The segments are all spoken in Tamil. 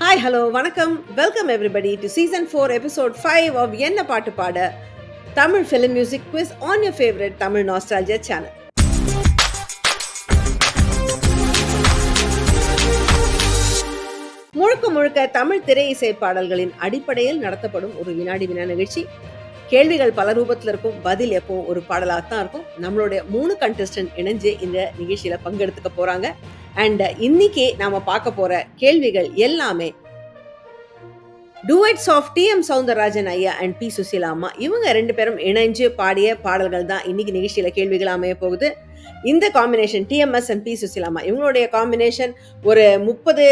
ஹாய் ஹலோ வணக்கம் welcome everybody to season 4 episode 5 of என்ன பாட்டு பாட Tamil film music quiz on your favourite Tamil nostalgia channel. முழுக்க முழுக்க தமிழ் திரை இசை பாடல்களின் அடிப்படையில் நடத்தப்படும் ஒரு வினாடி வினா நிகழ்ச்சி. கேள்விகள் பல ரூபத்தில் இருக்கும், பதில் எப்பவும் ஒரு பாடலாகத்தான் இருக்கும். நம்மளுடைய 3 கண்டஸ்டன்ட் இணைஞ்சு இந்த நிகழ்ச்சியில பங்கெடுத்துக்க போறாங்க. அண்ட் இன்னைக்கு நாம பார்க்க போற கேள்விகள் எல்லாமே டூயட்ஸ் ஆஃப் டி.எம். சௌந்தரராஜன் ஐயா அண்ட் பி. சுசீலா அம்மா, இவங்க 2 பேரும் இணைஞ்சு பாடிய பாடல்கள் தான் இன்னைக்கு நிகழ்ச்சியில கேள்விகள் அமைய போகுது. இந்த combination TMS and P. Susheela அம்மா இவங்களுடைய காம்பினேஷன் ஒரு 30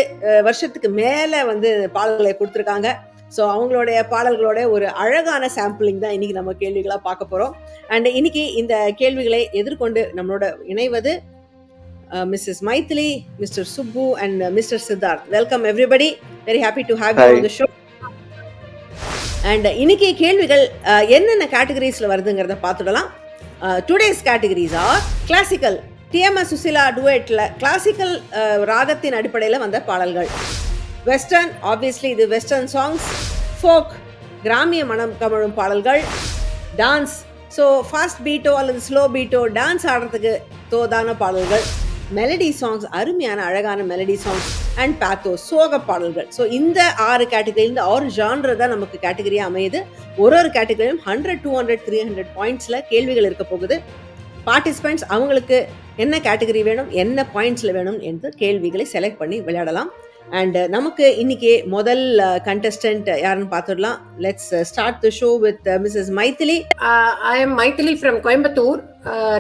வருஷத்துக்கு மேல பாடல்களை கொடுத்துருக்காங்க. ஸோ அவங்களுடைய பாடல்களோட ஒரு அழகான சாம்பிளிங் தான் இன்னைக்கு நம்ம கேள்விகளா பார்க்க போறோம். அண்ட் இன்னைக்கு இந்த கேள்விகளை எதிர்கொண்டு நம்மளோட இணைவது Mrs. Maithili, Mr. Subbu and Mr. Siddharth. Welcome everybody. Very happy to have you on the show. And இன்னைக்கு கேள்விகள் என்னென்ன கேட்டகரிஸ்ல வருதுங்கிறத பார்த்துடலாம். Today's categories are classical. TMS Susheela duetல கிளாசிக்கல் ராகத்தின் அடிப்படையில் வந்த பாடல்கள். வெஸ்டர்ன், ஆப்வியஸ்லி இது வெஸ்டர்ன் சாங்ஸ். ஃபோக், கிராமிய மனம் கமழும் பாடல்கள். டான்ஸ், ஸோ ஃபாஸ்ட் பீட்டோ அல்லது ஸ்லோ பீட்டோ டான்ஸ் ஆடுறதுக்கு தோதான பாடல்கள். மெலடி சாங்ஸ், அருமையான அழகான மெலடி சாங்ஸ். அண்ட் பேத்தோ, சோக பாடல்கள். ஸோ இந்த 6 கேட்டகரி, இந்த 6 ஜான்ரு தான் நமக்கு கேட்டகரியாக அமையுது. ஒரு கேட்டகரியும் 100, 200, 300 பாயிண்ட்ஸில் கேள்விகள் இருக்க போகுது. பார்ட்டிசிபெண்ட்ஸ் அவங்களுக்கு என்ன கேட்டகரி வேணும், என்ன பாயிண்ட்ஸில் வேணும் என்று கேள்விகளை செலக்ட் பண்ணி விளையாடலாம். அண்ட் நமக்கு இன்னைக்கு முதல் கண்டஸ்டன்ட் யாருன்னு பார்த்துடலாம். Let's start the show with Mrs Mythili. I am Mythili from Coimbatore,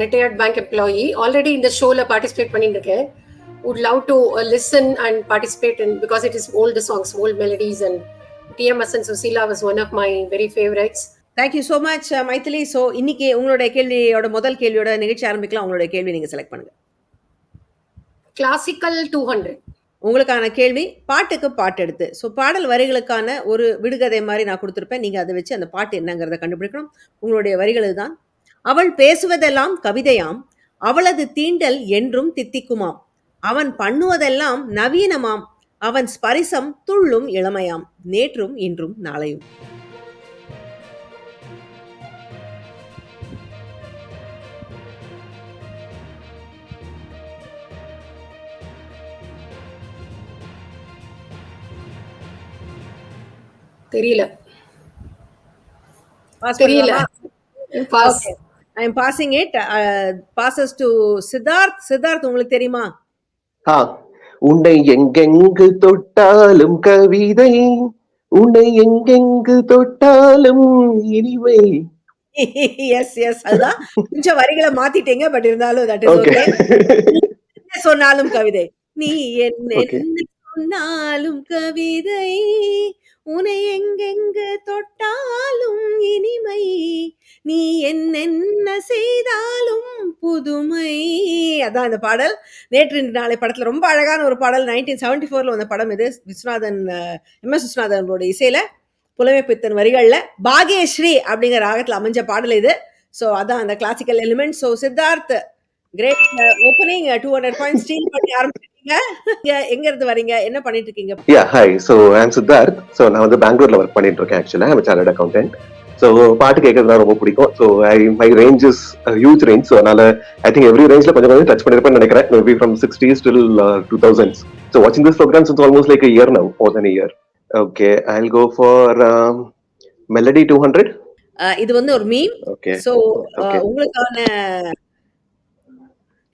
retired bank employee. Already இந்த ஷோவில் பார்ட்டிசிபேட் பண்ணிட்டு இருக்கேன். would love to listen and participate in, because it is old songs, old melodies, and TMS and Susila was one of my very favorites. Thank you so much Mythili. So இன்னைக்கு உங்களுடைய கேள்வியோட முதல் கேள்வியோட நிகழ்ச்சி ஆரம்பிக்கலாம். உங்களுடைய கேள்வி நீங்க செலக்ட் பண்ணுங்க. கிளாசிக்கல் 200. உங்களுக்கான கேள்வி பாட்டுக்கு பாட்டு எடுத்து. ஸோ பாடல் வரிகளுக்கான ஒரு விடுகதை மாதிரி நான் கொடுத்துருப்பேன். நீங்கள் அதை வச்சு அந்த பாட்டு என்னங்கிறத கண்டுபிடிக்கணும். உங்களுடைய வரிகள் தான்: அவள் பேசுவதெல்லாம் கவிதையாம், அவளது தீண்டல் என்றும் தித்திக்குமாம், அவன் பண்ணுவதெல்லாம் நவீனமாம், அவன் ஸ்பரிசம் துள்ளும் இளமையாம், நேற்றும் இன்றும் நாளையும். தெரியல. I am passing it. Passes to Siddharth. Siddharth, உங்களுக்கு தெரியுமா? உன்னை எங்கெங்கு தொட்டாலும் கவிதை, உன்னை எங்கெங்கு தொட்டாலும் இனிமை. எஸ் எஸ், அதுதான். கொஞ்சம் வரிகளை மாத்திட்டீங்க, பட் இருந்தாலும் தட் இஸ் ஓகே. என்ன சொன்னாலும் கவிதை, நீ என்ன சொன்னாலும் கவிதை, உன்னை எங்கெங்கு தொட்டாலும் இனிமை, நீ என்னென்ன செய்தாலும் புதுமை. அதான் இந்த பாடல். நேற்று நாளை படத்துல ரொம்ப அழகான ஒரு பாடல். 1974 வந்த படம் இது. விஸ்வநாதன், MS விஸ்வநாதனோட இசையில, புலமை பித்தன் வரிகள்ல, பாகியஸ்ரீ அப்படிங்கிற ராகத்துல அமைஞ்ச பாடல் இது. ஸோ அதான் அந்த classical element. So Siddharth, great opening. 200 points steal பண்ணி ஆரம்பிச்சிருக்கீங்க. எங்க இருந்து வரீங்க, என்ன பண்ணிட்டு இருக்கீங்க? Hi, so I am Siddharth. So நான் பெங்களூர்ல ஒர்க் பண்ணிட்டு இருக்கேன். ஆக்சுவலா I'm a chartered accountant. So பாட்டு கேட்கறதுனா ரொம்ப பிடிக்கும். So my range is a huge range. So அதனால I think every rangeல கொஞ்சம் டச் பண்ணிருப்பேன்னு நினைக்கிறேன். Maybe from 60s till 2000s. So watching this program since almost like a year now, more than a year. Okay, I'll go for Melody 200. இது ஒரு மீம். Okay. So உங்களுக்கான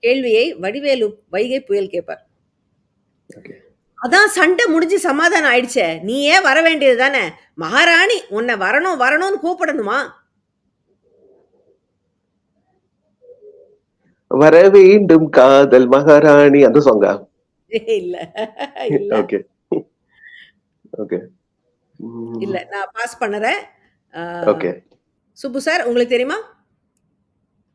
கேள்வியை வடிவேலு வைகை புயல் கேட்பார். அதான் சண்டை முடிஞ்சு சமாதானம் ஆயிடுச்சே, நீ ஏன் வர வேண்டியது தானே, மகாராணி உன்னை வரணும் வரணும்னு கூப்பிடணுமா? வர வேண்டும் காதல் மகாராணி, அந்த சாங்கா? இல்ல இல்ல. ஓகே ஓகே, இல்ல, நான் பாஸ் பண்ணறேன். ஓகே. சுப்பு சார், உங்களுக்கு தெரியுமா?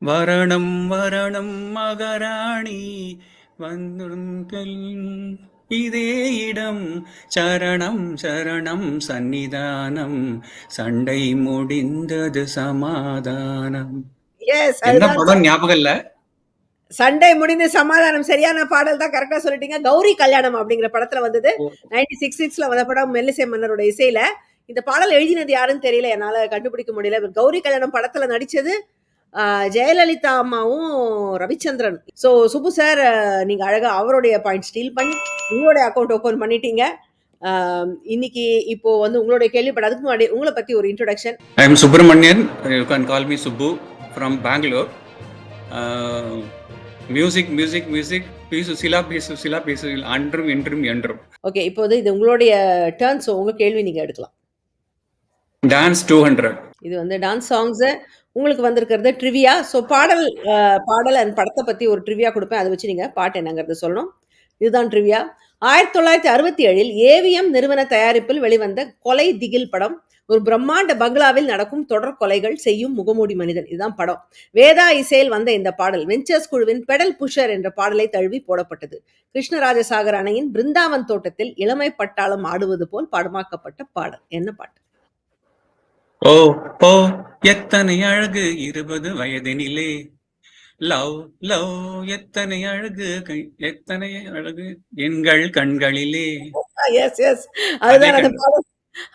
வரணம் வரணம் மகாராணி வந்துங்கள் இதே இடம், சரணம் சரணம் சன்னிதானம், சண்டை முடிந்தது சமாதானம். எஸ், என்ன படம் ஞாபகம் இல்ல. சண்டை முடிந்து சமாதானம் சரியான பாடல் தான், கரெக்டா சொல்லிட்டீங்க. கௌரி கல்யாணம் அப்படிங்கிற படத்துல வந்தது. 1966ல வந்த படம், மெல்லிசை மன்னரோட இசையில. இந்த பாடல் எழுதினது யாருன்னு தெரியல, என்னால கண்டுபிடிக்க முடியல. கௌரி கல்யாணம் படத்துல நடிச்சது ஜெயலலிதா அம்மாவும் ரவிச்சந்திரன். ஸோ சுப்பு சார், நீங்க அழகா அவருடைய பாயிண்ட் ஸ்டீல் பண்ணி உங்களுடைய அக்கௌண்ட் ஓபன் பண்ணிட்டீங்க. இன்னைக்கு இப்போ வந்து உங்களுடைய கேள்வி, பட் அதுக்கு முன்னாடி உங்களை பத்தி ஒரு introduction. I am Subramanian. You can call me Subbu from Bangalore. Music. P. Susila, அன்றும் இன்றும் என்றும். ஓகே, இப்போது இது உங்களுடைய டர்ன். ஸோ உங்க கேள்வி நீங்க எடுக்கலாம். டான்ஸ் 200. இது வந்து டான்ஸ் சாங்ஸ். உங்களுக்கு வந்திருக்கிறது ட்ரிவியா. ஸோ பாடல் அண்ட் படத்தை பத்தி ஒரு ட்ரிவியா கொடுப்பேன், அதை வச்சு நீங்க பாட்டு என்னங்கிறது சொல்லணும். இதுதான் ட்ரிவியா. 1967 ஏவிஎம் நிறுவன தயாரிப்பில் வெளிவந்த கொலை திகில் படம். ஒரு பிரம்மாண்ட பங்களாவில் நடக்கும் தொடர் கொலைகள் செய்யும் முகமூடி மனிதன், இதுதான் படம். வேதா இசையில் வந்த இந்த பாடல் வெஞ்சர்ஸ் குழுவின் பெடல் புஷர் என்ற பாடலை தழுவி போடப்பட்டது. கிருஷ்ணராஜசாகர் அணையின் பிருந்தாவன் தோட்டத்தில் இளமை பட்டாளம் ஆடுவது போல் படமாக்கப்பட்ட பாடல். என்ன பாட்டு? ஓ எத்தனை அழகு 20 வயதினிலே, லவ் எத்தனை அழகு எத்தனை அழகு எங்கள் கண்களிலே. எஸ் அதுதான் அந்த பாடல்.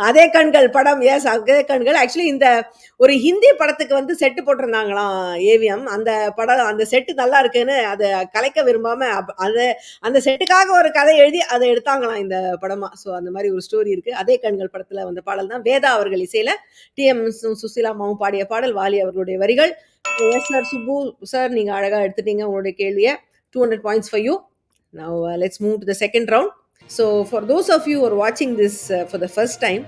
அதே கண்கள் படம். எஸ், அதே கண்கள். ஆக்சுவலி இந்த ஒரு ஹிந்தி படத்துக்கு வந்து செட்டு போட்டிருந்தாங்களாம் ஏவிஎம். அந்த படம், அந்த செட்டு நல்லா இருக்குன்னு அதை கலைக்க விரும்பாம அந்த செட்டுக்காக ஒரு கதை எழுதி அதை எடுத்தாங்களாம் இந்த படமா. ஸோ அந்த மாதிரி ஒரு ஸ்டோரி இருக்கு. அதே கண்கள் படத்துல வந்த பாடல் தான். வேதா அவர்கள் இசையில டிஎம் சுசீலாமாவும் பாடிய பாடல், வாலி அவர்களுடைய வரிகள். எஸ் சார், சுப்பு சார், நீங்க அழகா எடுத்துட்டீங்க உங்களுடைய கேள்வியை. 200 points for you. Now let's move to the second round. So for those of you who are watching this for the first time,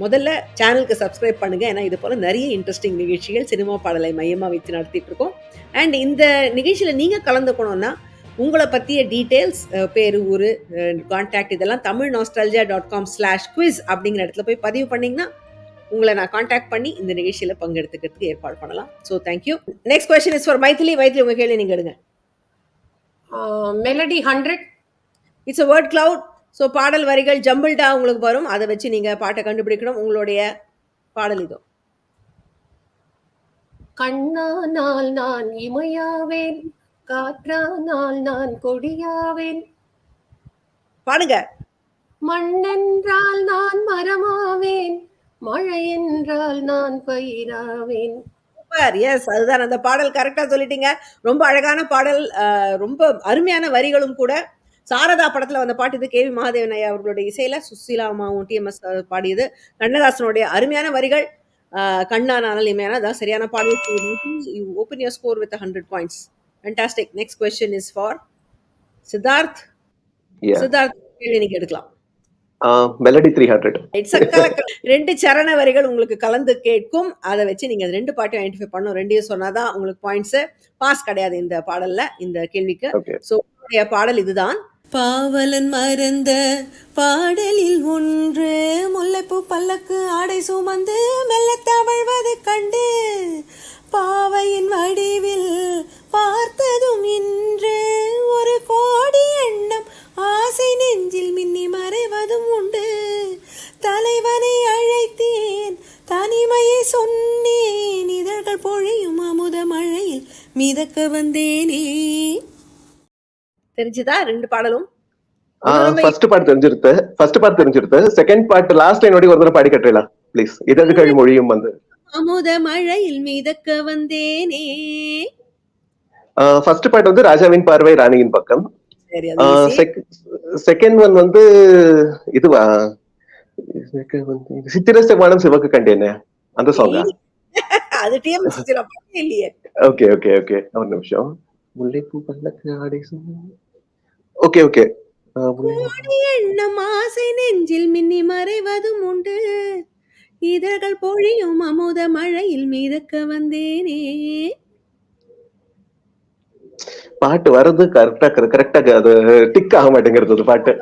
முதல்ல சேனலுக்கு சப்ஸ்கிரைப் பண்ணுங்க. ஏன்னா இது போல நிறைய இன்ட்ரெஸ்டிங் நிகழ்ச்சிகள் சினிமா பாடலை மையமா வச்சு நடத்திட்டு இருக்கோம். அண்ட் இந்த நிகழ்ச்சியில நீங்க கலந்துக்கணும்னா உங்களை பற்றிய டீட்டெயில்ஸ், பேர், ஊர், கான்டாக்ட், இதெல்லாம் tamilnostalgia.com/quiz அப்படிங்கிற இடத்துல போய் பதிவு பண்ணிங்கன்னா உங்களை நான் கான்டாக்ட் பண்ணி இந்த நிகழ்ச்சியில் பங்கெடுத்துக்கிறதுக்கு ஏற்பாடு பண்ணலாம். So thank you. Next question is for Mythili. Mythili, உங்கள் கேள்வி நீங்கள் எடுங்க. Melody 100. It's a word cloud. So பாடல் வரிகள் ஜம்பிள்டா உங்களுக்கு வரும், அதை வச்சு நீங்கள் பாட்டை கண்டுபிடிக்கணும். உங்களுடைய பாடல் இதோ. கண்ணானால் நான் இமையாவேன், காற்றானால் நான் கொடியாவேன், பாடுங்க. மண்ணென்றால் நான் மரமாவேன், மழை என்றால் நான் பயிராவேன். சூப்பர். எஸ், அதுதான் அந்த பாடல். கரெக்டாக சொல்லிட்டீங்க. ரொம்ப அழகான பாடல், ரொம்ப அருமையான வரிகளும் கூட. சாரதா படத்துல வந்த பாட்டு இது. கேவி மகாதேவன் ஐயா அவர்களுடைய இசையில சுசீலா அம்மாவும் டிஎம்எஸ் பாடியது. கண்ணதாசனுடைய அருமையான வரிகள். கண்ணானால் இமையான, அதான் சரியான பாடல். You open your score with 100 points. Fantastic. Next question is for Siddharth. Siddharth, கேள்வி நீங்க எடுக்கலாம். மெலடி 300. இட்ஸ் அ கலக்கல். 2 சரண வரிகள் உங்களுக்கு கலந்து கேட்கும். அதை வச்சு நீங்க 2 பாட்டையும் ஐடென்டிஃபை பண்ணணும். 2 சொன்னாதான் உங்களுக்கு பாயிண்ட்ஸ். பாஸ் கிடையாது இந்த பாடல்ல, இந்த கேள்விக்கு. ஸோ பாடல் இதுதான். பாவலன் மறந்த பாடலில் ஒன்று, முல்லைப்பூ பல்லக்கு ஆடை சுமந்து மெல்ல தவழ்வது கண்டு, பாவையின் வடிவில் பார்த்ததும் இன்று, ஒரு கோடி எண்ணம் ஆசை நெஞ்சில் மின்னி மறைவதும் உண்டு, தலைவனை அழைத்தேன் தனிமையை சொன்னேன், இதழ்கள் பொழியும் அமுத மழையில் மிதக்க வந்தேனே. தெரிஞ்சுதா 2 பாடலும்? ஃபர்ஸ்ட் பார்ட் தெரிஞ்சிருது. செகண்ட் பார்ட் லாஸ்ட் லைன் ஒரு தடவை பாடி கட்டலாம் ப்ளீஸ். இதழ்கள் மொழியும் வந்து அமுத மழையில் மிதக்க வந்தேனே. ஃபர்ஸ்ட் பார்ட் வந்து ராஜாவின் பார்வை ராணியின் பக்கம். சரி, அது easy. செகண்ட் ஒன் வந்து இதுவா, சித்திர செவ்வானம் சிவக்கு கண்டேனே, அந்த சாங்கா? அது டிஎம்எஸ் சுசீலா பாட்டு இல்லையே. ஓகே ஒரு நிமிஷம். முல்லைப்பூ பல்லக்கு ஆடை ஓகே கோடி எண்ணம் ஆசை நெஞ்சில் மின்னி மறைவதும் உண்டு, இதழ்கள் பொழியும் அமுத மழையில் மிதக்க வந்தேனே. பாட்டு வர்றது கரெக்டா அது டிக் ஆக மாட்டேங்கிறது பாட்டு.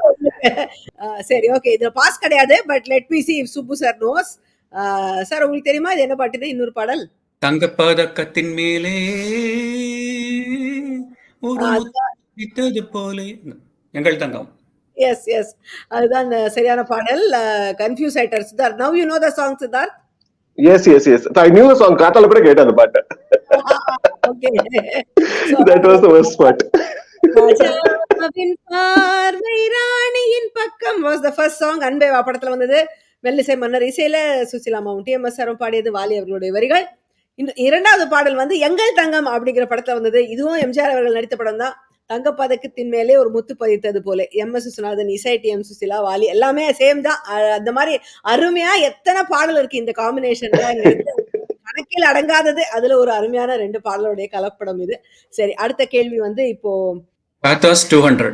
சரி, ஓகே, இதுல பாஸ் கிடையாது. But let me see if Subbu sir knows. Sir, உங்களுக்கு தெரியுமா இது என்ன பாட்டுன்னு? இன்னொரு பாடல். தங்கப்பதக்கத்தின் மேலே ஒரு முத்தது போலே எங்கள் தங்கம். எஸ், அதுதான் சரியான பாடல். கன்ஃபியூஸ் ஆயிட்டார் Siddharth. Now you know the song Siddharth. Yes I knew the song. காத்தால கூட கேட்டேன் அந்த பாட்டு. Okay. So That was the worst part. ராஜாவின் பார்வை ராணியின் பக்கம் வாஸ் த ஃபர்ஸ்ட் சாங். அன்பே வா படத்துல வந்தது. மெல்லிசை மன்னர் இசையில சுசிலாமாவும் டிஎம்எஸ் சாரும் பாடியது, வாலி அவர்களுடைய வரிகள். இரண்டாவது பாடல் வந்து எங்கள் தங்கம் அப்படிங்கிற படத்துல வந்தது. இதுவும் எம்ஜிஆர் அவர்கள் நடித்த படம் தான். தங்கப்பதக்கத்தின் மேலே ஒரு முத்து பதித்தது போல. எம்.எஸ். விஸ்வநாதன் இசை, டி.எம். சுசிலா, வாலி எல்லாமே சேம் தான். அந்த மாதிரி அருமையா எத்தனை பாடல் இருக்கு இந்த காம்பினேஷன்ல, கணக்கில் அடங்காதது. அதுல ஒரு அருமையான 2 பாடலுடைய கலப்படம் இது. சரி, அடுத்த கேள்வி வந்து இப்போ Pathos 200.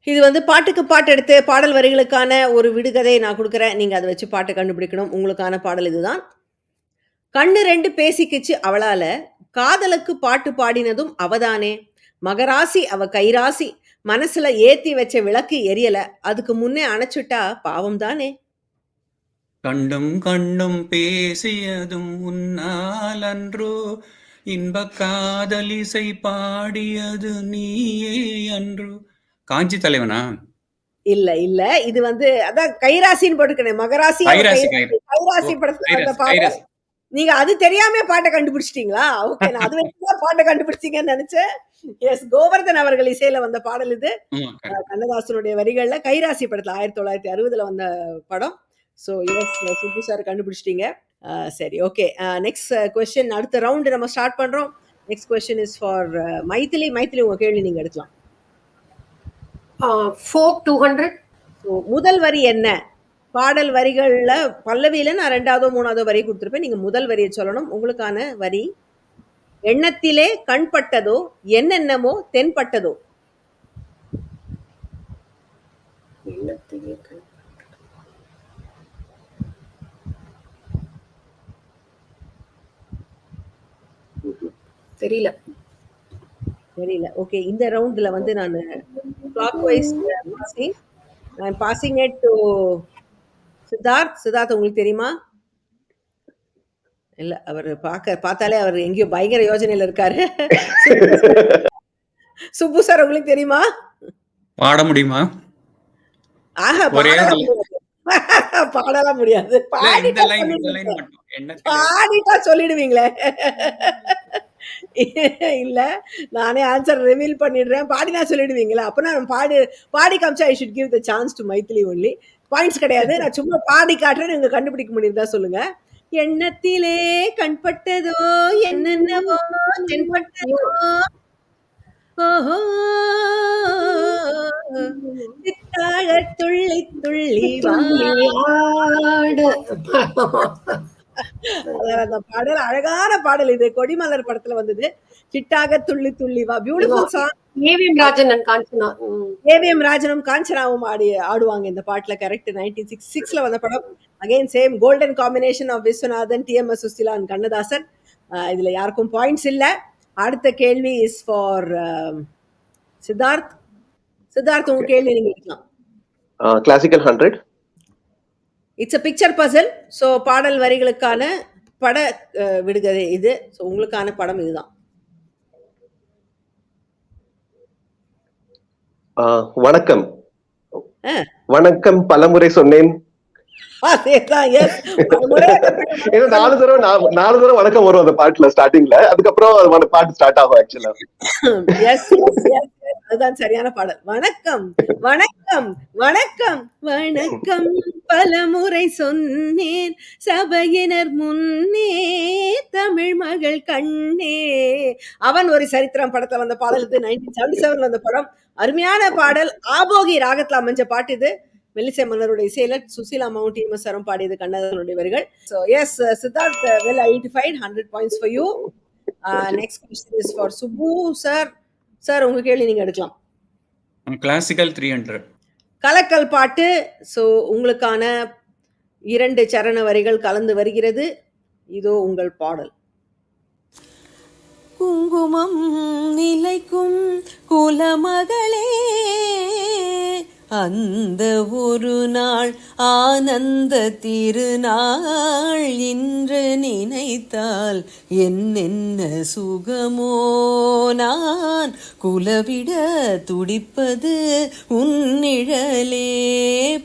இது வந்து பாட்டுக்கு பாட்டு எடுத்து பாடல் வரிகளுக்கான ஒரு விடுகதை நான் கொடுக்குறேன். நீங்க அதை வச்சு பாட்டை கண்டுபிடிக்கணும். உங்களுக்கான பாடல் இதுதான். கண்ணு 2 பேசிக்கிச்சு அவளால, காதலுக்கு பாட்டு பாடினதும் அவதானே, மகராசி அவ கைராசி, மனசுல ஏத்தி வச்ச விளக்கு எரியல, அதுக்கு முன்னே அணைச்சுட்டா பாவம் தானே. கண்டும் கண்டும் பேசியதும் உன்னால் அன்றோ, இன்பக் காதலிசை பாடியது நீயே அன்றோ. காஞ்சி தலைவனா? இல்ல இல்ல, இது வந்து அதான் கைராசின்னு போட்டுக்கணும். மகராசி அவ கைராசி கைராசி, கைராசி படத்துல அந்த கைராசி பாடல். கைராசி. நீங்க அது தெரியாம பாட்டை கண்டுபிடிச்சிட்டீங்களா? ஓகே, நான் அது வச்சுதான் பாட்டை கண்டுபிடிச்சீங்கன்னு நினைச்சேன். எஸ், கோவர்தன் அவர்கள் இசையில வந்த பாடல் இது. ஆமா, correct. கண்ணதாசனுடைய வரிகள்ல கைராசி படத்துல 1960 வந்த படம். ஸோ எஸ், சுப்பு சார் கண்டுபிடிச்சிட்டீங்க. சரி, ஓகே. நெக்ஸ்ட் கொஸ்டின், அடுத்த ரவுண்டு நம்ம ஸ்டார்ட் பண்றோம். Next question is for Mythili. Mythili, உங்க கேள்வி நீங்க எடுக்கலாம். Folk 200. ஸோ முதல் வரி என்ன? பாடல் வரிகள்ல பல்லவியில நான் 2வது 3வது வரி கொடுத்துருப்பேன். நீங்க முதல் வரியை சொல்லணும். உங்களுக்கான வரி, எண்ணத்திலே கண்பட்டதோ என்னென்னமோ தென்பட்டதோ. எண்ணத்திலே கண் தெரியல. தெரியல. ஓகே, இந்த ரவுண்ட்ல வந்து நான் clockwise passing. I passing it to Siddharth. Siddharth, உங்களுக்கு தெரியுமா? இல்ல, அவர் பார்த்தாலே அவர் எங்கேயோ பயங்கர யோஜனையில இருக்காரு. சுப்பு சார், உங்களுக்கு தெரியுமா? பாட முடியுமா? ஆஹா, ஒரே பாடலாம் ஒரு முடியாது. பாடலாம் முடியாது. இல்ல, இந்த பாடிட்டா லைன் சொல்லிடுவீங்களே. மட்டும். எண்ணத்திலே பாடிட்டா சொல்லிடுவீங்களே. இல்ல, நானே ஆன்சர் ரிவீல் பண்ணிடுறேன். பாடினா சொல்லிடுவீங்களா? அப்ப நான் பாடி காமிச்சா I should give the chance to Mythili only. Points கிடையாது. நான் சும்மா பாடி காட்டுறேன். நீங்க கண்டுபிடிக்க முடியுதா சொல்லுங்க. எண்ணத்திலே கண்பட்டதோ என்னென்னவோ தென்பட்டதோ, ஓஹோ சித்தாக துள்ளி துள்ளி வா. அந்த பாடல் அழகான பாடல். இது கொடிமலர் படத்துல வந்தது. சிட்டாக துள்ளி துள்ளி வா. Beautiful song. AVM Rajan and Kanchana. AVM ராஜனும் காஞ்சனாவும் ஆடுவாங்க இந்த பாட்டுல. கரெக்ட். 1966 வந்த படம். Again same golden combination of Viswanathan, TMS Susheela and Kannadasan. இதுல யாருக்கும் பாயிண்ட்ஸ் இல்ல. அடுத்த கேள்வி இஸ் ஃபார் சித்தார்த். சித்தார்த், உங்க கேள்வி நீங்க எடுக்கலாம். Classical 100. It's a picture puzzle. So பாடல் வரிகளுக்கான பட விடுகதை இது. ஸோ உங்களுக்கான படம் இதுதான். வணக்கம். ஆ, வணக்கம் பலமுறை சொன்னேன். அதேதான். எஸ், ஏன்னா 4 தடவை வணக்கம் வரும் அந்த பாட்டுல ஸ்டார்டிங்ல. அதுக்கப்புறம் அது பாட்டு ஸ்டார்ட் ஆகும் ஆக்சுவலா. எஸ், அதுதான் சரியான பாடல். வணக்கம் வணக்கம் வணக்கம் வணக்கம் பலமுறை சொன்னேன் சபையினர் முன்னே, தமிழ் மகள் கண்ணே. அவன் ஒரு சரித்திரம் படத்துல வந்த பாடல் இது. 1977 வந்த படம். அருமையான பாடல். ஆபோகி ராகத்துல அமைஞ்ச பாட்டு இது. மெல்லிசை மன்னருடைய இசையில சுசீலா அம்மாவும் டிஎம்எஸ் சாரும் பாடியது, கண்ணதாசனுடைய வரிகள். So yes, Siddharth well identified. 100 points for you. Next question is for Subbu sir. Sir, உங்க கேள்வி நீங்க எடுக்கலாம். கிளாசிக்கல் 300. கலக்கல் பாட்டு. ஸோ உங்களுக்கான 2 சரண வரிகள் கலந்து வருகிறது. இதோ உங்கள் பாடல். குங்குமம் நிலைக்கும் குலமகளே, அந்த ஒரு நாள் ஆனந்த திருநாள் இன்று நினைத்தால் என்னென்ன சுகமோ, நான் குலவிட துடிப்பது உன்னிழலே,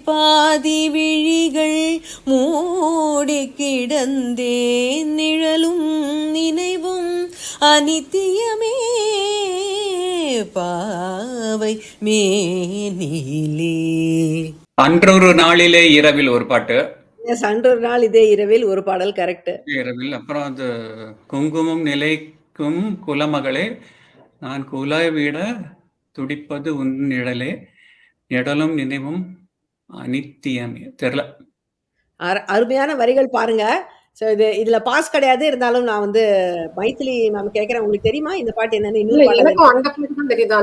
பாதி விழிகள் மூடி கிடந்தேன் நிழலும் நினைவும் அனித்தியமே பாவை மேனிலே. அன்றொரு நாளிலே இரவில் ஒரு பாட்டு. எஸ், அன்றொரு நாள் இதே இரவில் ஒரு பாடல் கரெக்ட். இரவில். அப்புறம் அது குங்குமம் நிலைக்கும் குலமகளே, நான் குலாய் விட துடிப்பது உன் நிழலே, நிழலும் நினைவும் அனித்தியமே. தெரியல. அருமையான வரிகள் பாருங்க. ஸோ இதுல பாஸ் கிடையாது. இருந்தாலும் நான் வந்து மைத்திலி மேம் கேட்கறேன், உங்களுக்கு தெரியுமா இந்த பாட்டு என்னன்னு? இல்ல, இன்னொரு பாடல் எனக்கும் அந்த பாட்டு தான் தெரியுது.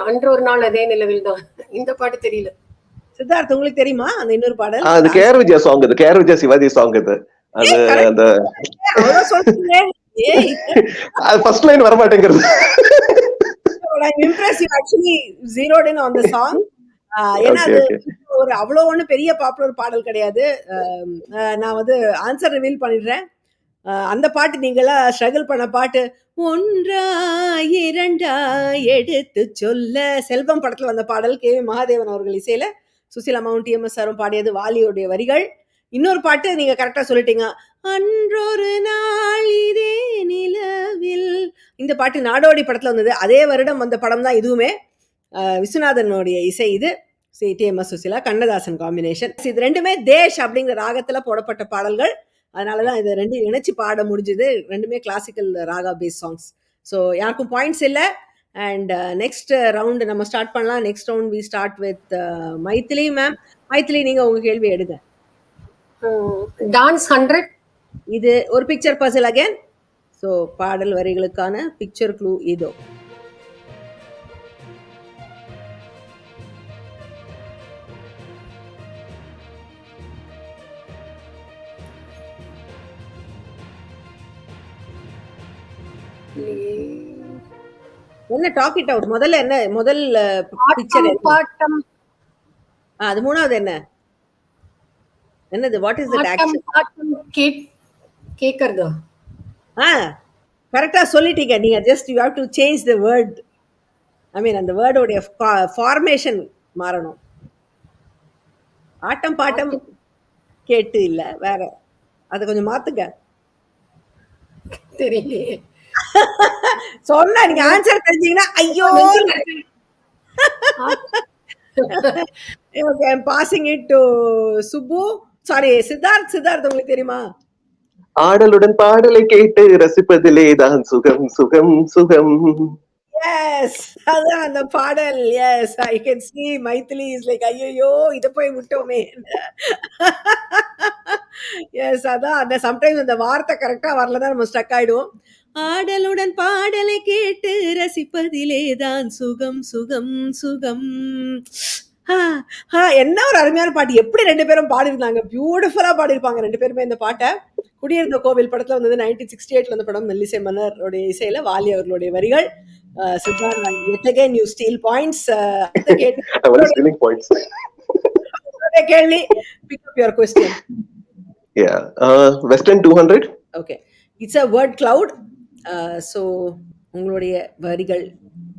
அன்று ஒரு நாள் அதே நிலவில் தான். இந்த பாட்டு தெரியல. சித்தார்த், உங்களுக்கு தெரியுமா அந்த இன்னொரு பாடல்? அது கேஆர் விஜயா சாங், இது கேஆர் விஜயா சிவாஜி சாங். இது அது அந்த அவ்வளவு சொல்றீங்க. ஏய், ஃபர்ஸ்ட் லைன் வர மாட்டேங்கிறது. I'm impressed you actually zeroed in on the song. ஏன்னா Okay, அது okay. ஒரு அவ்வளோ ஒன்றும் பெரிய பாப்புலர் பாடல் கிடையாது. நான் வந்து ஆன்சர் ரிவீல் பண்ணிடுறேன். அந்த பாட்டு நீங்களா ஸ்ட்ரகிள் பண்ண பாட்டு. ஒன்றா இரண்டா எடுத்து சொல்ல, செல்வம் படத்துல வந்த பாடல். கே.வி. மகாதேவன் அவர்கள் இசையில சுசீலாமாவும் டிஎம்எஸ் சாரும் பாடியது, வாலியோடைய வரிகள். இன்னொரு பாட்டு நீங்க கரெக்டா சொல்லிட்டீங்க, அன்றொரு நாள் இதே நிலவில். இந்த பாட்டு நாடோடி படத்துல வந்தது. அதே வருடம் வந்த படம் தான் இதுவுமே. விஸ்வநாதனுடைய இசை இது. டிஎம்எஸ் சுசீலா, கண்ணதாசன் காம்பினேஷன். இது ரெண்டுமே தேஷ் அப்படிங்கிற ராகத்துல போடப்பட்ட பாடல்கள். அதனாலதான் இது ரெண்டும் இணைச்சு பாட முடிஞ்சது. ரெண்டுமே classical raga base songs. So யாருக்கும் பாயிண்ட்ஸ் இல்லை. அண்ட் நெக்ஸ்ட் ரவுண்ட் நம்ம ஸ்டார்ட் பண்ணலாம். Next round we start with Maithili ma'am. Maithili, நீங்க உங்க கேள்வி எடுங்க. டான்ஸ் 100. இது ஒரு பிக்சர் பசில் அகைன். ஸோ பாடல் வரிகளுக்கான பிக்சர் க்ளூ இதோ. என்ன டாக் இட் அவுட். முதல்ல என்ன முதல் பிக்சர்? பாட்டம் அது மூணாவது என்ன? என்னது? What is that action? பாட்டம் கேக்கறதா? கரெக்டா சொல்லிட்டீங்க நீங்க. Just you have to change the word. I mean அந்த வேர்டோடைய ஃபார்மேஷன் மாறணும். ஆட்டம் பாட்டம் கேட்டு இல்ல, வேற. அதை கொஞ்சம் மாத்துங்க. தெரியலையே. சொன்னா நீங்க ஆன்சர் தெரிஞ்சீங்கன்னா ஐயோ. Okay, I am passing it to Subbu. Sorry, Siddharth. Siddharth, உங்களுக்கு தெரியுமா? ஆடலுடன் பாடலை கேட்டு ரசிப்பதிலே தான் சுகம் சுகம் சுகம். எஸ், அதான் அந்த பாடல். Yes, I can see Maithili is like ஐயோ இதை போய் விட்டோமே. எஸ், அதான் அந்த சம்டைம்ஸ் அந்த வார்த்தை கரெக்டா வரலதான் நம்ம ஸ்டக் ஆயிடுவோம். ஆடலுடன் பாடலை கேட்டு ரசிப்பதிலே தான் சுகம் சுகம் சுகம். என்ன ஒரு அருமையான பாட்டு. எப்படி ரெண்டு பேரும் பாடிருந்தாங்க. பியூட்டிஃபுல்லா பாடிருப்பாங்க ரெண்டு பேருமே இந்த பாட்டை. குடியிருந்த கோவில் படத்துல வந்தது 1968 வந்த படம். மெல்லிசை மன்னருடைய இசையில வாலி அவர்களுடைய வரிகள். Siddharth, yet again you steal points. I was stealing points. கேள்வி, pick up your question. Yeah. Western 200. Okay, it's a word cloud. So உங்களுடைய வரிகள்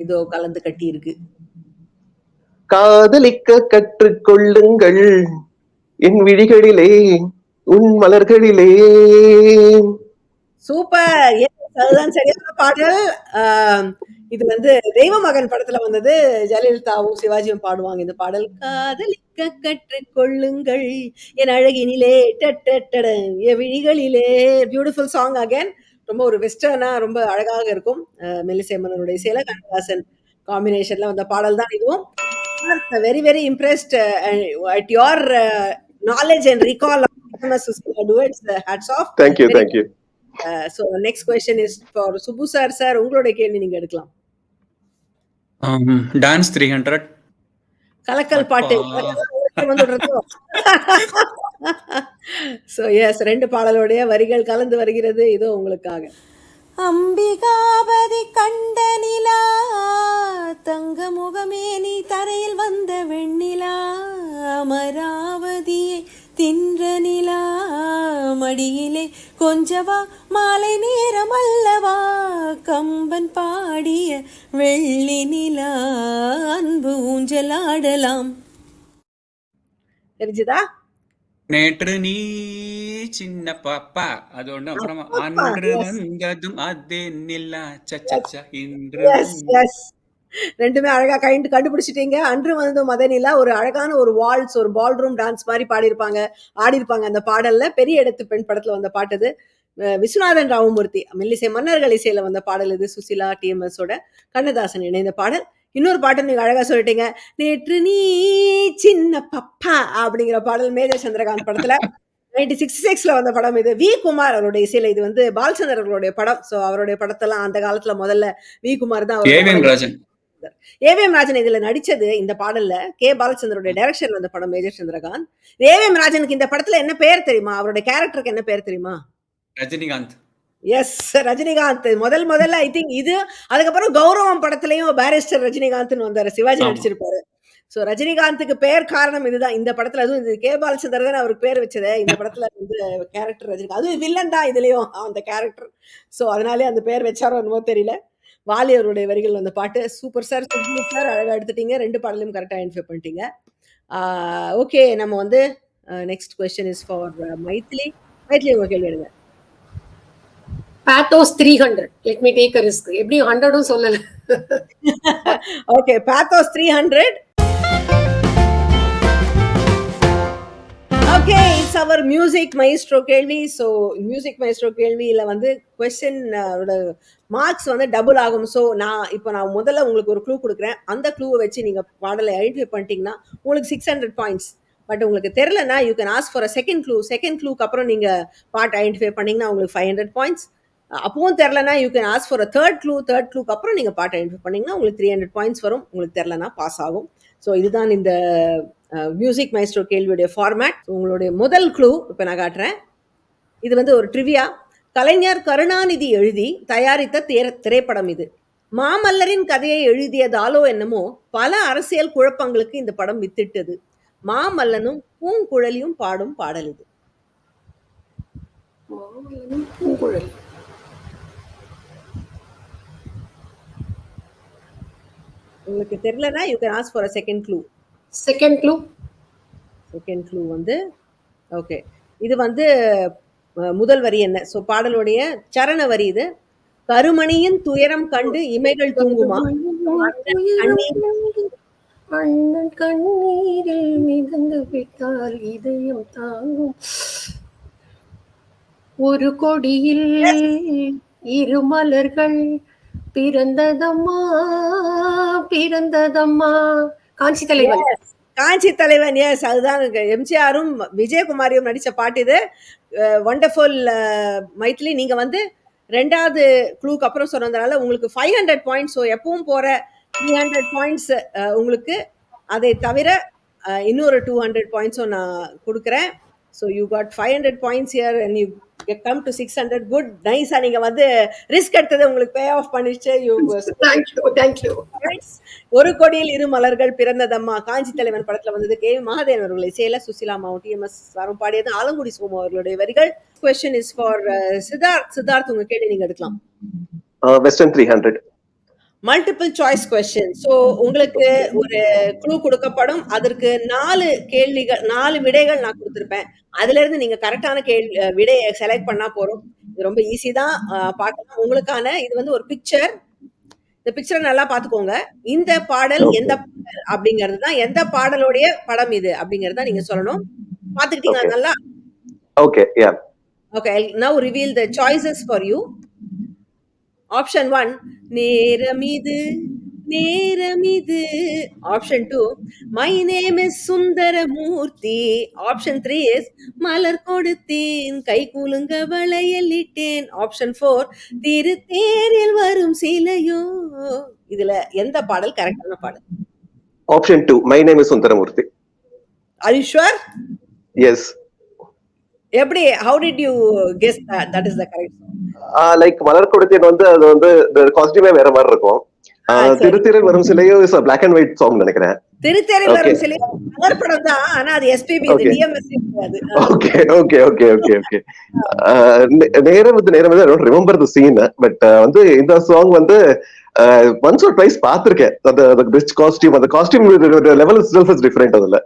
இதோ கலந்து கட்டி இருக்கு. காதலிக்க கற்றுக்கொள்ளுங்கள் என் விழிகளிலே உன் மலர்களிலே. சூப்பர். அதுதான் சரியான பாடல். இது வந்து தெய்வ மகன் படத்துல வந்தது. ஜெயலலிதாவும் சிவாஜியும் பாடுவாங்க இந்த பாடல். காதலிக்க கற்றுக்கொள்ளுங்கள் என் அழகினிலே என் விழிகளிலே. Beautiful song again. ரொம்ப ஒரு வெஸ்டர்னா ரொம்ப அழகாக இருக்கும். மெல்லிசை மன்னருடைய இசையில கண்ணதாசன் காம்பினேஷன்ல வந்த பாடல் தான் இதுவும். Very very impressed at your knowledge and recall of Susila duets. Hats off. Thank you, thank you. So the next question is for Subbu sir. Sir, உங்களுடைய கேள்வி நீங்க எடுக்கலாம். டான்ஸ் 300. கலக்கல் பாட்டு. So yes, ரெண்டு பாடலோடைய வரிகள் கலந்து வருகிறது. இதோ உங்களுக்காக. அம்பிகாபதி கண்ட நிலா, தங்க முகமே நீ தரையில் வந்த வெண்ணிலா, அமராவதியை தின்ற நிலா, மடியிலே கொஞ்சவா மாலை நேரம் அல்லவா, கம்பன் பாடிய வெள்ளி நிலா, அன்பு ஊஞ்சலாடலாம். தெரிஞ்சுதா? நேற்று நீ சின்ன பாப்பா அது ஒண்ணு, அப்புறமா அன்று எஸ் வந்ததும் அதே நில்லா சச்சா இன்று எஸ் எஸ் ரெண்டுமே அழகா கண்டுபிடிச்சிட்டீங்க. அன்று வந்து மதனிலா ஒரு அழகான ஒரு வால்ஸ், ஒரு பால் ரூம் டான்ஸ் மாதிரி பாடியிருப்பாங்க, ஆடியிருப்பாங்க அந்த பாடல்ல. பெரிய இடத்து பெண் படத்துல வந்த பாட்டு இது. விஸ்வநாதன் ராமமூர்த்தி மெல்லிசை மன்னர்கள் இசையில வந்த பாடல் இது. சுசிலா டிஎம்எஸ் ஓட கண்ணதாசன் இணைந்த பாடல். இன்னொரு பாட்டு நீங்க அழகா சொல்லிட்டீங்க, நேற்று நீ சின்ன பப்பா அப்படிங்கிற பாடல் மேஜர் சந்திரகாந்த் படத்துல 1966ல வந்த படம் இது. வி குமார் அவருடைய இசையில. இது வந்து பாலச்சந்தர் அவர்களுடைய படம். சோ அவருடைய படத்தெல்லாம் அந்த காலத்துல முதல்ல வி குமார் தான் அவருடைய ஏவிஎம் படம். ராஜன். ஏவிஎம் ராஜன் இதுல நடிச்சது. இந்த பாடல்ல கே பாலச்சந்தருடைய டைரக்ஷன் வந்த படம் மேஜர் சந்திரகாந்த். ஏவிஎம் ராஜனுக்கு இந்த படத்துல என்ன பேர் தெரியுமா? அவருடைய கேரக்டருக்கு என்ன பேர் தெரியுமா? ரஜினிகாந்த். எஸ், ரஜினிகாந்த். முதல்ல ஐ திங்க் இது. அதுக்கப்புறம் கௌரவம் படத்துலயும் பேரிஸ்டர் ரஜினிகாந்த்னு வந்தாரு, சிவாஜி ஆமா. நடிச்சிருப்பாரு. சோ ரஜினிகாந்துக்கு பேர் காரணம் இதுதான். இந்த படத்துல அதுவும் இது கே பாலச்சந்தர் தான் அவருக்கு பேர் வச்சது. இந்த படத்துல வந்து கேரக்டர் ரஜினிகாந்த், அதுவும் வில்லன் தான் இதுலயும் அந்த கேரக்டர். சோ அதனாலே அந்த பேர் வச்சாரோ என்னமோ தெரியல. வாலி அவருடைய வரிகள் அந்த பாட்டு சூப்பர் சார், சுப்ரீத் சார், அழகா எடுத்துட்டீங்க. 2 பாடலையும் கரெக்டா ஐடென்டிஃபை பண்ணிட்டீங்க. ஓகே, நம்ம வந்து next question is for Maithili. Maithili உங்க கேள்வி எடுங்க. Pathos 300. Let me take a risk. எப்படி 100ம் சொல்லல. Okay, pathos 300. Okay, it's our music maestro கேள்வி. ஸோ மியூசிக் மைஸ்ட்ரோ கேள்வியில் வந்து கொஸ்டின் மார்க்ஸ் வந்து டபுள் ஆகும். ஸோ நான் முதல்ல உங்களுக்கு ஒரு க்ளூ கொடுக்குறேன். அந்த க்ளூவை வச்சு நீங்கள் பாடலை ஐடென்டிஃபை பண்ணிட்டீங்கன்னா உங்களுக்கு 600 பாயிண்ட்ஸ். பட் உங்களுக்கு தெரிலனா you can ask for a second clue. Second க்ளூக்கு அப்புறம் நீங்கள் பாட்டை ஐடென்டிஃபை பண்ணிங்கன்னா உங்களுக்கு 500 பாயிண்ட்ஸ். அப்பவும் தெரிலனா you can ask for a third க்ளூக்கு அப்புறம் நீங்கள் பாட்டை ஐடென்டிஃபை பண்ணிங்கன்னா உங்களுக்கு 300 பாயிண்ட்ஸ் வரும். உங்களுக்கு தெரிலனா பாஸ் ஆகும். ஸோ இதுதான் இந்த மியூசிக் மைஸ்ட்ரோ கேள்வியுடைய ஃபார்மேட். உங்களுடைய முதல் க்ளூ இப்போ நான் காட்டுறேன். இது வந்து ஒரு ட்ரிவியா. கலைஞர் கருணாநிதி எழுதி தயாரித்த திரைப்படம் இது. மாமல்லரின் கதையை எழுதியதாலோ என்னமோ பல அரசியல் குழப்பங்களுக்கு இந்த படம் வித்திட்டது. மாமல்லனும் பூங்குழலியும் பாடும் பாடல் இது. மாமல்லனும் பூங்குழலி. உங்களுக்கு தெரியலனா you can ask for a second clue. Second clue. Second clue வந்து ஓகே, இது வந்து முதல் வரி என்ன? ஸோ பாடலுடைய சரண வரி இது. கருமணியின் துயரம் கண்டு இமைகள் தூங்குமா, அண்ணன் கண்ணீரில் மிதந்து விட்டால் இதயம் தாங்கும், ஒரு கொடியில் இரு மலர்கள் பிறந்ததம்மா பிறந்ததம்மா. காஞ்சி தலைவன். காஞ்சி தலைவன். எஸ், அதுதான் எம்ஜிஆரும் விஜயகுமாரியும் நடிச்ச பாட்டு இது. வண்டர்ஃபுல் மைத்திலி. நீங்க வந்து 2வது க்ளூக்கு அப்புறம் சொன்னதுனால உங்களுக்கு 500 பாயிண்ட்ஸ். ஸோ எப்பவும் போற 300 பாயிண்ட்ஸ் உங்களுக்கு. அதை தவிர இன்னொரு 200 பாயிண்ட்ஸும் நான் கொடுக்குறேன். So you got 500 points here and you come to 600. Good, நைஸா நீங்க வந்து ரிஸ்க் எடுத்தது உங்களுக்கு பே ஆஃப் பண்ணிச்சு. தேங்க்யூ. ஒரு கொடியில் இரு மலர்கள் பிறந்ததம்மா காஞ்சி தலைவன் படத்துல வந்தது. கே மகாதேவன் அவர்கள் இசையில சுசிலாமாவும் டிஎம்எஸ் சாரும் பாடியது. ஆலங்குடி சோமு அவர்களுடைய வரிகள். Question is for Siddharth. Siddharth உங்க கேள்வி நீங்க எடுக்கலாம். Western 300. Multiple choice question. So உங்களுக்கு ஒரு க்ளூ கொடுக்கப்படும். அதற்கு 4 கேள்விகள், 4 விடைகள் நான் கொடுத்துருப்பேன். அதுல இருந்து நீங்க கரெக்டான விடையை செலக்ட் பண்ணா போறோம். இது ரொம்ப ஈஸி தான். பார்க்கலாம் உங்களுக்கான. இது வந்து ஒரு பிக்சர். இந்த பிக்சரை நல்லா பாத்துக்கோங்க. இந்த பாடல் எந்த பாடல் அப்படிங்கிறது தான், எந்த பாடலுடைய படம் இது அப்படிங்கறத நீங்க சொல்லணும். பாத்துக்கிட்டீங்க நல்லா? Okay, yeah. Okay, now reveal the choices for you. Option 1 நேரமிது நேரமிது. Option 2 my name is Sundaramoorthy. Option 3 is மலர் கொடுத்தேன் கை குலுங்க வளையலிட்டேன். ஆப்ஷன் 4 திரு தேரில் வரும் சிலையோ. இதுல எந்த பாடல் கரெக்டான பாடல்? Option 2 my name is Sundaramurthy. Are you sure? Yes. எப்படி, how did you guess that is the correct song? Like மலர் கொடுத்தேன் வந்து அது வந்து காஸ்டியூமே வேற மாதிரி இருக்கும். திருத்திரல் வரும் சிலையோ is a black and white song நினைக்கிறேன். திருத்தேரில் வரும் சிலையோ கலர் படம் தான். ஆனா அது எஸ்பிபி, டிஎம்எஸ் அது. Okay okay okay okay okay. நேரம் I don't remember the scene. But வந்து இந்த சாங் வந்து ஒன்ஸ் ஆர் ட்வைஸ் பாத்திருக்கேன். அந்த ரிச் காஸ்டியூம், அந்த costume level itself is different அதுல.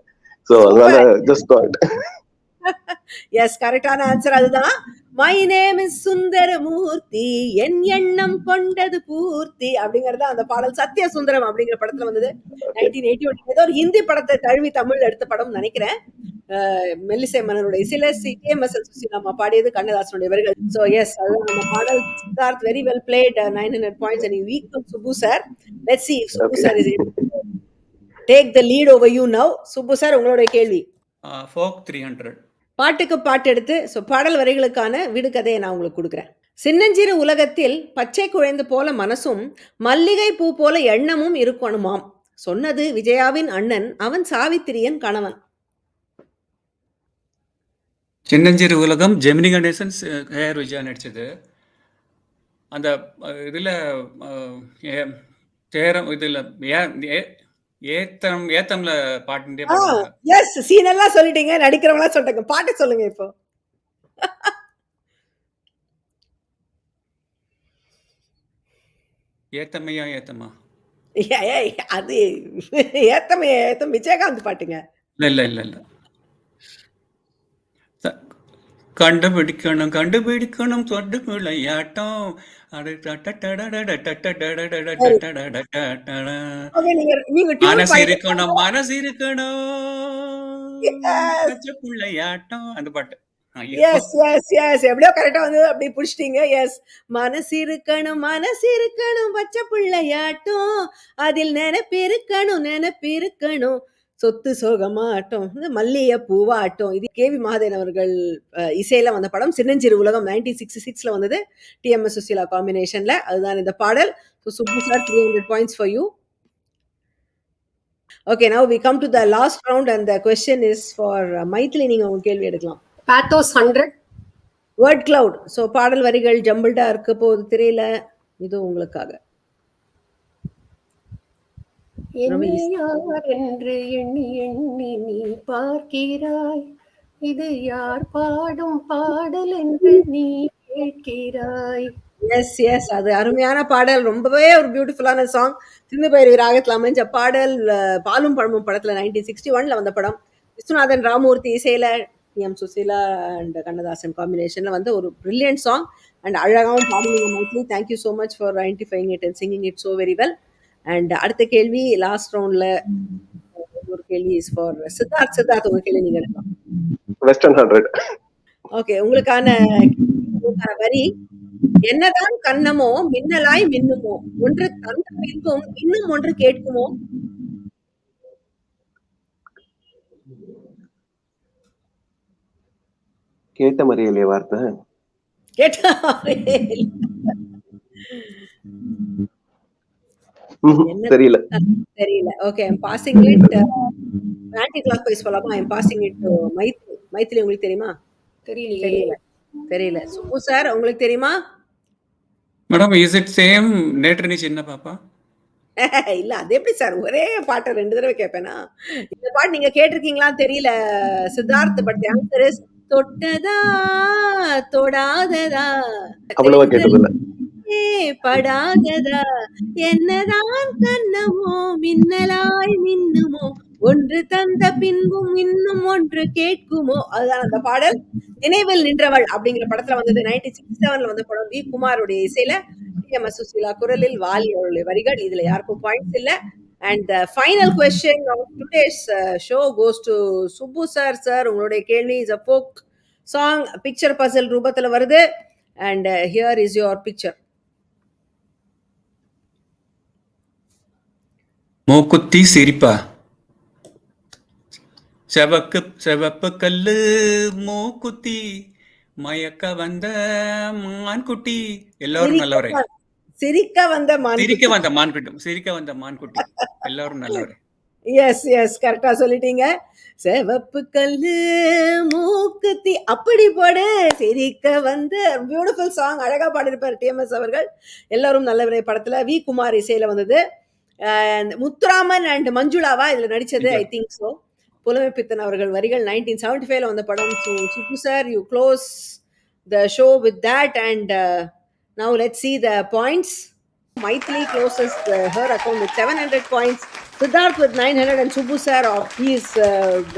சோ அதனால ஜஸ்ட் காட். எஸ், கரெக்டான ஆன்சர் அதுதான். மை நேம் இஸ் சுந்தரமூர்த்தி, என் எண்ணம் கொண்டது பூர்த்தி அப்படிங்கறது அந்த பாடல் சத்ய சுந்தரம் அப்படிங்கிற படத்துல வந்தது 1981. ஏதோ ஒரு ஹிந்தி படத்தை தழுவி தமிழ் எடுத்த படம் நினைக்கிறேன். மெல்லிசை மன்னனுடைய இசையில டிஎம்எஸ் சுசீலாமா பாடியது, கண்ணதாசனுடைய வரிகள். சோ எஸ், அதுதான் அந்த பாடல். Siddharth very well plate, 900 points and you equal Subbu sir. Let's see if Subbu sir is able to take the lead over you now. Subbu sir, உங்களுடைய கேள்வி. ஃபோக் 300. பாட்டுக்கு பாட்டு எடுத்து பாடல் வரிகளுக்கான விடுகதையை நான் உங்களுக்கு கொடுக்குறேன். சின்னஞ்சிறு உலகத்தில் பச்சை குழைந்து போல மனசும் மல்லிகை பூ போல எண்ணமும் இருக்கணுமாம், சொன்னது விஜயாவின் அண்ணன், அவன் சாவித்திரியன் கணவன். சின்னஞ்சிறு உலகம் ஜெமினி கணேசன் கேஆர் விஜயா நடிச்சது. அந்த இதில் சேரம் இதில் ஏத்தம்ல பாட்டுட்டே பாடுவாங்க. எஸ், சீன் எல்லாம் சொல்லிட்டீங்க, நடிக்கிறவங்களா சொல்லிட்டாங்க, பாட்டு சொல்லுங்க இப்போ. ஏத்தமையா ஏத்தமா? அது ஏத்தமையா ஏத்தம் விஜயகாந்த் பாட்டுங்க. இல்ல கண்டுபிடிக்கணும் கண்டுபிடிக்கணும் சொட்டு விளையாட்டம். மனசு இருக்கணும் மனசு இருக்கணும் பச்சை பிள்ளையாட்டம், அந்த பாட்டு. எஸ் எஸ் எஸ், எப்படியோ கரெக்டா வந்து அப்படி புடிச்சிட்டீங்க. எஸ், மனசு இருக்கணும் பச்சை பிள்ளையாட்டம், அதில் நினைப்பிருக்கணும் சொத்து சோகமாட்டம், மல்லிய பூவாட்டம். இது கேவி மகாதேவன் அவர்கள் இசையில வந்த படம் சின்னஞ்சிறு உலகம் 1966 வந்தது, டிஎம்எஸ் சுசீலா காம்பினேஷன்ல. அதுதான் இந்த பாடல். Subbu sir, 300 points for you. Okay, now we come to the last round and the question is for Maithili. நீங்க உங்க கேள்வி எடுக்கலாம். Pathos 100. Word cloud. பாடல் வரிகள் ஜம்பிள்டா இருக்க போது திரையில, இது உங்களுக்காக. என்னை யார் என்று எண்ணி எண்ணி நீ பார்க்கிறாய், இது யார் பாடும் பாடல் என்று நீ கேட்கிறாய். எஸ் எஸ், அது அருமையான பாடல், ரொம்பவே ஒரு பியூட்டிஃபுல்லான சாங். சிந்து பைரவி ராகத்தில் அமைஞ்ச பாடல். பாலும் பழமும் படத்துல 1961 வந்த படம். விஸ்வநாதன் ராமூர்த்தி இசையில, எம் சுசீலா அண்ட் கண்ணதாசன் காம்பினேஷன்ல வந்து ஒரு பிரில்லியன்ட் சாங். அண்ட் அழகாவும் பாடுவீங்க Maithili. Thank you so much for identifying it and singing it so very well. And அடுத்த கேள்வி லாஸ்ட் ரவுண்ட்ல ஒரு கேள்வி இஸ் ஃபார் சித்தார்த். சித்தார்த், உங்க கேள்வி நீங்க எடுக்கலாம். வெஸ்டர்ன் 100. ஓகே, உங்களுக்கான வரி, என்னதான் கண்ணமோ மின்னலாய் மின்னுமோ, ஒன்று தந்த பின்பும் இன்னும் ஒன்று கேட்குமோ. கேட்ட மாதிரியே வார்த்தை கேட்டா தெரியல. Okay, I'm passing it anticlockwise போலாமா? I'm passing it to Maithili. Maithili, உங்களுக்கு தெரியுமா? தெரியல. சுப்பு சார், உங்களுக்கு தெரியுமா? மேடம், இஸ் இட் சேம் நேற்று நீ சின்ன பாப்பா? இல்ல, அது எப்படி சார் ஒரே பாட்டை 2 தடவை கேட்பேனா? இந்த பாட்டு நீங்க கேட்டிருக்கீங்களா தெரியல சித்தார்த். பட் ஆன்சர் இஸ் தொட்டதா தொடாததா அவ்வளவா கேட்டதில்ல. படாததா, என்னதான் கண்ணமோ மின்னலாய் மின்னுமோ, ஒன்று தந்த பின்பும் இன்னும் ஒன்று கேட்குமோ. அதுதான் அந்த பாடல். நினைவில் நின்றவள் அப்படிங்கிற படத்துல வந்தது. 1967 வந்த படம். வி குமாருடைய இசையில, டிஎம்எஸ் சுசீலா குரலில், வாலி அவருடைய வரிகள். இதுல யாருக்கும் பாயிண்ட்ஸ் இல்ல. And the final question of today's show goes to Subbu sir. Sir, உங்களுடைய கேள்வி is a folk song, picture puzzle ரூபத்துல வருது. And here is your picture. மூக்குத்தி சிரிப்பா, செவப்பு கல்லு மூக்குத்தி, மயக்க வந்த மான்குட்டி, எல்லாரும் நல்லவரே. சிரிக்க வந்த மான்குட்டி, எல்லாரும் நல்லவரே. எஸ் எஸ், கரெக்டா சொல்லிட்டீங்க. செவப்பு கல்லு மூக்குத்தி, அப்படி போடு சிரிக்க வந்த. பியூட்டிஃபுல் சாங், அழகா பாடிருப்பார் டிஎம்எஸ் அவர்கள். எல்லாரும் நல்லவரே படத்துல வி குமார் இசையில வந்தது. முத்துராமன் அண்ட் மஞ்சுளாவா இதுல நடிச்சது, ஐ திங்க் சோ. புலமை பித்தன் அவர்கள் வரிகள். 1975 வந்த படம். Subbu sir, you close the show with that. And now let's see the points. Mythili closes her account with 700 points. Siddharth with 900 and Subbu sir of his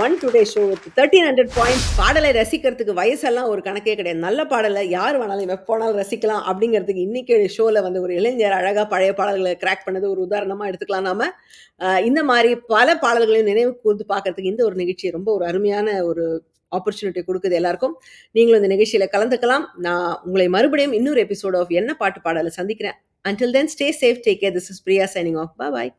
one today show with 1300 points. பாடலை ரசிக்கிறதுக்கு வயசெல்லாம் ஒரு கணக்கே கிடையாது. நல்ல பாடலை யார் வேணாலும் எப்போ வேணாலும் ரசிக்கலாம் அப்படிங்கிறதுக்கு இன்னைக்கு ஷோவில் வந்து ஒரு இளைஞர் அழகாக பழைய பாடல்களை கிராக் பண்ணது ஒரு உதாரணமாக எடுத்துக்கலாம் நாம. இந்த மாதிரி பல பாடல்களையும் நினைவு கூர்ந்து பார்க்கறதுக்கு இந்த ஒரு நிகழ்ச்சி ரொம்ப ஒரு அருமையான ஒரு ஆப்பர்ச்சுனிட்டி கொடுக்குது எல்லாருக்கும். நீங்களும் இந்த நிகழ்ச்சியில கலந்துக்கலாம். நான் உங்களை மறுபடியும் இன்னொரு எபிசோட் ஆஃப் என்ன பாட்டு பாடலை சந்திக்கிறேன். Until then, stay safe, take care. This is Priya signing off. Bye bye.